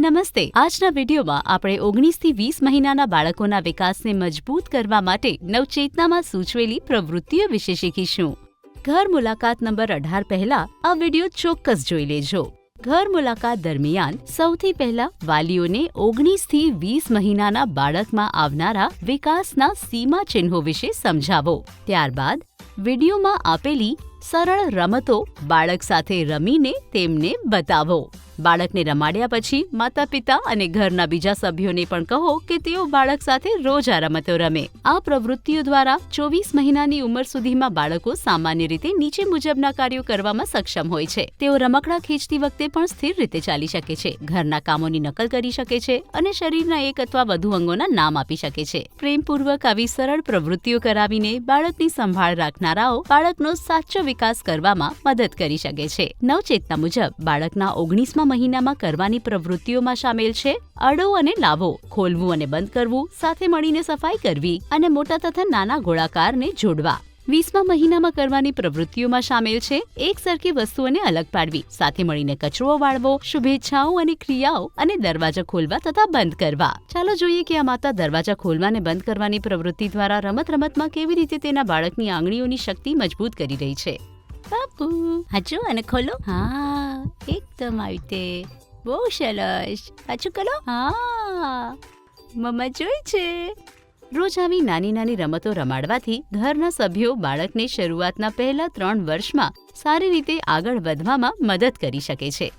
નમસ્તે, આજના વિડીયોમાં આપણે 19 થી 20 મહિનાના બાળકોના વિકાસને મજબૂત કરવા માટે નવચેતનામાં સૂચવેલી પ્રવૃત્તિઓ વિશે શીખીશું. ઘર મુલાકાત નંબર 18 પહેલા આ વિડીયો ચોક્કસ જોઈ લેજો. ઘર મુલાકાત દરમિયાન સૌથી પહેલા વાલીઓને 19 થી 20 મહિનાના બાળકમાં આવનારા વિકાસના સીમાચિહ્નો વિશે સમજાવો. ત્યારબાદ વિડીયોમાં આપેલી સરળ રમતો બાળક સાથે રમીને તેમને બતાવો. બાળકને રમાડ્યા પછી માતા-પિતા અને ઘરના બીજા સભ્યોને પણ કહો કે તેઓ બાળક સાથે રોજ આ રમતો રમે. આ પ્રવૃત્તિઓ દ્વારા 24 મહિનાની ઉંમર સુધીમાં બાળકો સામાન્ય રીતે નીચે મુજબના કાર્યો કરવામાં સક્ષમ હોય છે. તેઓ રમકડા ખેંચતી વખતે પણ સ્થિર રીતે ચાલી શકે છે, ઘરના કામોની નકલ કરી શકે છે અને શરીરના એક અથવા વધુ અંગોના નામ આપી શકે છે. પ્રેમપૂર્વક આવી સરળ પ્રવૃત્તિઓ કરાવીને બાળકની સંભાળ રાખનારાઓ બાળકનો સાચો વિકાસ કરવામાં મદદ કરી શકે છે. નવચેતના મુજબ બાળકના 19મા મહિનામાં કરવાની પ્રવૃત્તિઓમાં સામેલ છે અડો અને લાવો, ખોલવું અને બંધ કરવું, સાથે મળીને સફાઈ કરવી અને મોટા તથા નાના ગોળાકારને જોડવા. 20મા મહિનામાં કરવાની પ્રવૃત્તિઓમાં સામેલ છે એક સરખી વસ્તુઓને અલગ પાડવી, સાથે મળીને કચરો વાળવો, શુભેચ્છાઓ અને ક્રિયાઓ અને દરવાજા ખોલવા તથા બંધ કરવા. ચાલો જોઈએ કે આ માતા દરવાજા ખોલવા અને બંધ કરવાની પ્રવૃત્તિ દ્વારા રમતમાં કેવી રીતે તેના બાળકની આંગળીઓની શક્તિ મજબૂત કરી રહી છે. બાપુ, હજુ અને ખોલો. હા, એકદમ આવી રીતે. બહુ સરસ. હજુ કરો. હા, મમ્મા જોઈ છે. રોજ આવી નાની નાની રમતો રમાડવાથી ઘરના સભ્યો બાળકને શરૂઆતના પહેલા 3 વર્ષમાં સારી રીતે આગળ વધવામાં મદદ કરી શકે છે.